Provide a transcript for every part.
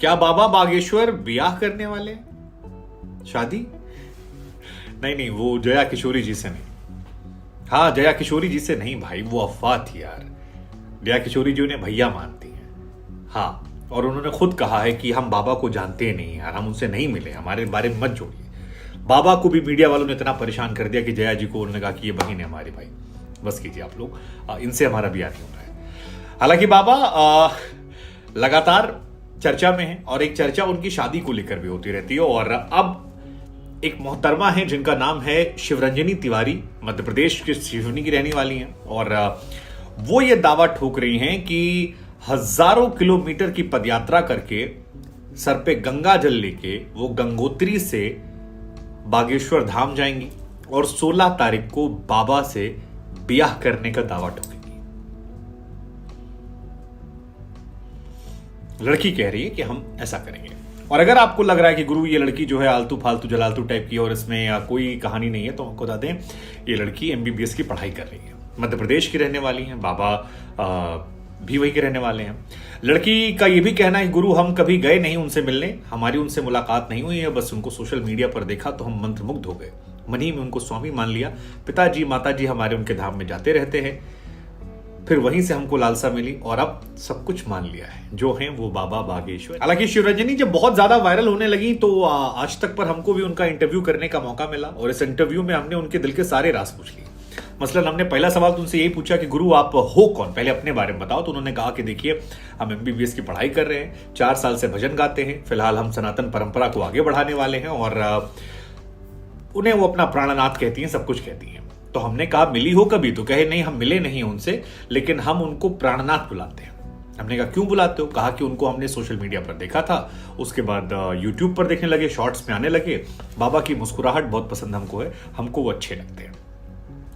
क्या बाबा बागेश्वर ब्याह करने वाले शादी? नहीं नहीं, वो जया किशोरी जी से नहीं। हाँ, जया किशोरी जी से नहीं भाई, वो अफवाह थी यार। जया किशोरी जी उन्हें भैया मानती हैं। हाँ, और उन्होंने खुद कहा है कि हम बाबा को जानते नहीं यार, हम उनसे नहीं मिले, हमारे बारे में मत जोड़िए। बाबा को भी मीडिया वालों ने इतना परेशान कर दिया कि जया जी को उन्होंने कहा कि ये बहन है हमारी, भाई बस कीजिए आप लोग, इनसे हमारा ब्याह नहीं हो रहा है। हालांकि बाबा लगातार चर्चा में है और एक चर्चा उनकी शादी को लेकर भी होती रहती है। और अब एक मोहतरमा है जिनका नाम है शिवरंजनी तिवारी, मध्य प्रदेश के सिवनी की रहने वाली हैं। और वो ये दावा ठोक रही हैं कि हजारों किलोमीटर की पदयात्रा करके सर पे गंगा जल लेके वो गंगोत्री से बागेश्वर धाम जाएंगी और 16 तारीख को बाबा से ब्याह करने का दावा ठोकेंगी। लड़की कह रही है कि हम ऐसा करेंगे। और अगर आपको लग रहा है कि गुरु ये लड़की जो है आलतू फालतू जलालतू टाइप की और इसमें कोई कहानी नहीं है, तो आपको बता दें ये लड़की एमबीबीएस की पढ़ाई कर रही है, मध्य प्रदेश की रहने वाली है, बाबा भी वही के रहने वाले हैं। लड़की का ये भी कहना है गुरु हम कभी गए नहीं उनसे मिलने, हमारी उनसे मुलाकात नहीं हुई है, बस उनको सोशल मीडिया पर देखा तो हम मंत्रमुग्ध हो गए, मन ही में उनको स्वामी मान लिया। पिताजी माताजी हमारे उनके धाम में जाते रहते हैं, फिर वहीं से हमको लालसा मिली और अब सब कुछ मान लिया है, जो है वो बाबा बागेश्वर। हालांकि शिवरंजनी जब बहुत ज्यादा वायरल होने लगी तो आज तक पर हमको भी उनका इंटरव्यू करने का मौका मिला और इस इंटरव्यू में हमने उनके दिल के सारे राज पूछ लिए। मसलन हमने पहला सवाल तो उनसे यही पूछा कि गुरु आप हो कौन, पहले अपने बारे में बताओ। तो उन्होंने कहा कि देखिए हम एमबीबीएस की पढ़ाई कर रहे हैं, 4 साल से भजन गाते हैं, फिलहाल हम सनातन परंपरा को आगे बढ़ाने वाले हैं। और उन्हें वो अपना प्राणनाथ कहती हैं, सब कुछ कहती हैं। तो हमने कहा मिली हो कभी, तो कहे नहीं हम मिले नहीं उनसे, लेकिन हम उनको प्राणनाथ बुलाते हैं। हमने कहा क्यों बुलाते हो? कहा कि उनको हमने सोशल मीडिया पर देखा था, उसके बाद यूट्यूब पर देखने लगे, शॉर्ट्स में आने लगे, बाबा की मुस्कुराहट बहुत पसंद हमको है, हमको वो अच्छे लगते हैं।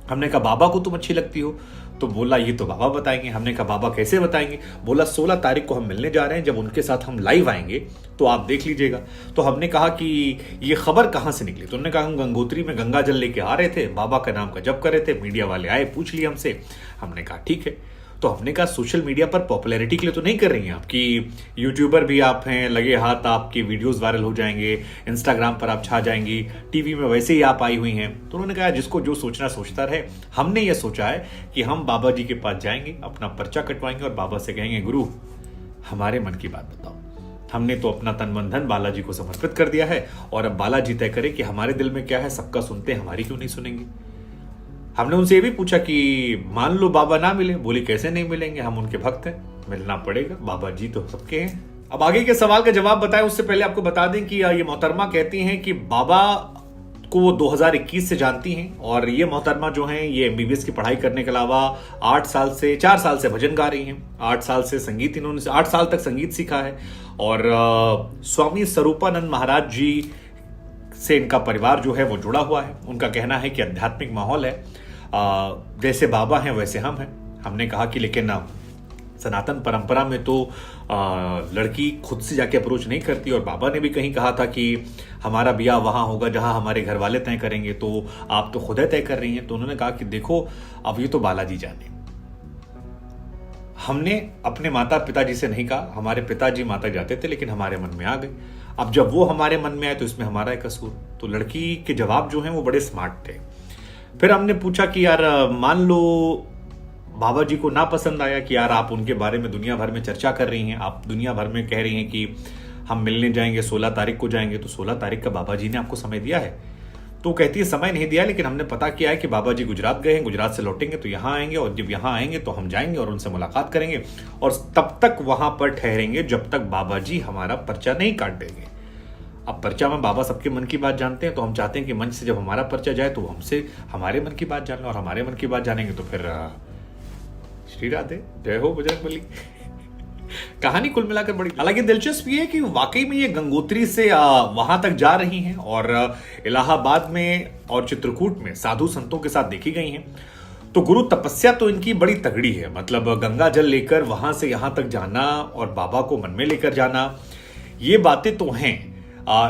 हमने कहा बाबा को तुम अच्छी लगती हो? तो बोला ये तो बाबा बताएंगे। हमने कहा बाबा कैसे बताएंगे? बोला 16 तारीख को हम मिलने जा रहे हैं, जब उनके साथ हम लाइव आएंगे तो आप देख लीजिएगा। तो हमने कहा कि ये खबर कहां से निकली? तो उन्होंने कहा हम गंगोत्री में गंगा जल लेके आ रहे थे, बाबा का नाम का जप कर रहे थे, मीडिया वाले आए पूछ लिए हमसे। हमने कहा ठीक है। तो हमने कहा सोशल मीडिया पर पॉपुलैरिटी के लिए तो नहीं कर रही हैं आपकी, यूट्यूबर भी आप हैं, लगे हाथ आपकी वीडियोस वायरल हो जाएंगे, इंस्टाग्राम पर आप छा जाएंगी, टीवी में वैसे ही आप आई हुई हैं। तो उन्होंने कहा जिसको जो सोचना सोचता रहे। हमने ये सोचा है कि हम बाबा जी के पास जाएंगे, अपना पर्चा कटवाएंगे और बाबा से कहेंगे गुरु हमारे मन की बात बताओ। हमने तो अपना तन मन धन बालाजी को समर्पित कर दिया है और अब बालाजी तय करे कि हमारे दिल में क्या है, सबका सुनते हैं, हमारी क्यों नहीं सुनेंगे। हमने उनसे ये भी पूछा कि मान लो बाबा ना मिले, बोली कैसे नहीं मिलेंगे, हम उनके भक्त हैं, मिलना पड़ेगा, बाबा जी तो सबके हैं। अब आगे के सवाल का जवाब बताएं उससे पहले आपको बता दें कि ये मोहतरमा कहती हैं कि बाबा को वो 2021 से जानती हैं और ये मोहतरमा जो हैं ये एमबीबीएस की पढ़ाई करने के अलावा 4 साल से भजन गा रही हैं, 8 साल से संगीत, इन्होंने 8 साल तक संगीत सीखा है। और स्वामी स्वरूपानंद महाराज जी से इनका परिवार जो है वो जुड़ा हुआ है। उनका कहना है कि आध्यात्मिक माहौल है, जैसे बाबा हैं वैसे हम हैं। हमने कहा कि लेकिन सनातन परंपरा में तो लड़की खुद से जाके अप्रोच नहीं करती और बाबा ने भी कहीं कहा था कि हमारा ब्याह वहां होगा जहां हमारे घर वाले तय करेंगे, तो आप तो खुद तय कर रही हैं। तो उन्होंने कहा कि देखो अब ये तो बालाजी जाने, हमने अपने माता पिताजी से नहीं कहा, हमारे पिताजी माता जाते थे लेकिन हमारे मन में आ गए, अब जब वो हमारे मन में आए तो इसमें हमारा कसूर। तो लड़की के जवाब जो हैं वो बड़े स्मार्ट थे। फिर हमने पूछा कि यार मान लो बाबा जी को ना पसंद आया कि यार आप उनके बारे में दुनिया भर में चर्चा कर रही हैं, आप दुनिया भर में कह रही हैं कि हम मिलने जाएंगे, 16 तारीख को जाएंगे, तो 16 तारीख का बाबा जी ने आपको समय दिया है? तो कहती है समय नहीं दिया, लेकिन हमने पता किया है कि बाबा जी गुजरात गए हैं, गुजरात से लौटेंगे तो यहाँ आएंगे और जब यहाँ आएंगे तो हम जाएंगे और उनसे मुलाकात करेंगे और तब तक वहां पर ठहरेंगे जब तक बाबा जी हमारा पर्चा नहीं काट देंगे। अब पर्चा में बाबा सबके मन की बात जानते हैं, तो हम चाहते हैं कि मंच से जब हमारा पर्चा जाए तो हमसे हमारे मन की बात जान लो और हमारे मन की बात जानेंगे तो फिर श्री राधे, जय हो बजरंगबली। कहानी कुल मिलाकर बड़ी, हालांकि दिलचस्प ये है कि वाकई में ये गंगोत्री से वहां तक जा रही हैं और इलाहाबाद में और चित्रकूट में साधु संतों के साथ देखी गई हैं। तो गुरु तपस्या तो इनकी बड़ी तगड़ी है, मतलब गंगा जल लेकर वहां से यहां तक जाना और बाबा को मन में लेकर जाना, ये बातें तो हैं।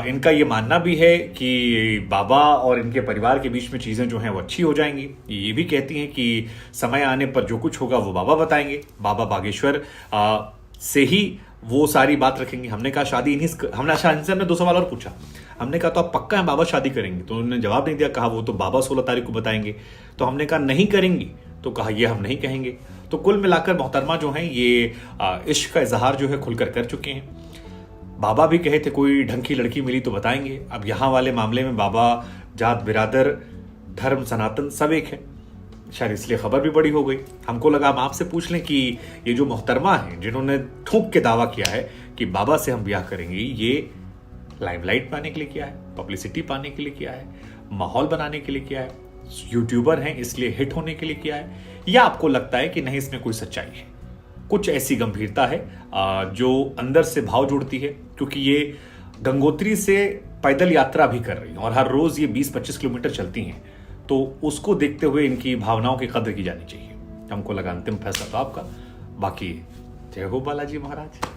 इनका ये मानना भी है कि बाबा और इनके परिवार के बीच में चीजें जो हैं वो अच्छी हो जाएंगी। ये भी कहती हैं कि समय आने पर जो कुछ होगा वो बाबा बताएंगे, बाबा बागेश्वर से ही वो सारी बात रखेंगे। हमने कहा शादी हमने इनसे हमने 2 सवाल और पूछा। हमने कहा तो आप पक्का है बाबा शादी करेंगे? तो उन्होंने जवाब नहीं दिया, कहा वो तो बाबा 16 तारीख को बताएंगे। तो हमने कहा नहीं करेंगी, तो कहा ये हम नहीं कहेंगे। तो कुल मिलाकर मोहतरमा जो हैं ये इश्क का इजहार जो है खुलकर कर चुके हैं। बाबा भी कहे थे कोई ढंग की लड़की मिली तो बताएंगे। अब यहाँ वाले मामले में बाबा जात बिरादर धर्म सनातन सब एक है, शायद इसलिए खबर भी बड़ी हो गई। हमको लगा हम आपसे पूछ लें कि ये जो मोहतरमा है जिन्होंने ठोक के दावा किया है कि बाबा से हम ब्याह करेंगे, ये लाइमलाइट पाने के लिए किया है, पब्लिसिटी पाने के लिए किया है, माहौल बनाने के लिए किया है, यूट्यूबर हैं इसलिए हिट होने के लिए किया है, या आपको लगता है कि नहीं इसमें कोई सच्चाई है, कुछ ऐसी गंभीरता है जो अंदर से भाव जुड़ती है? क्योंकि ये गंगोत्री से पैदल यात्रा भी कर रही हैं और हर रोज ये 20-25 किलोमीटर चलती हैं, तो उसको देखते हुए इनकी भावनाओं की कदर की जानी चाहिए। हमको लगा अंतिम फैसला तो आपका, बाकी जय हो बालाजी महाराज।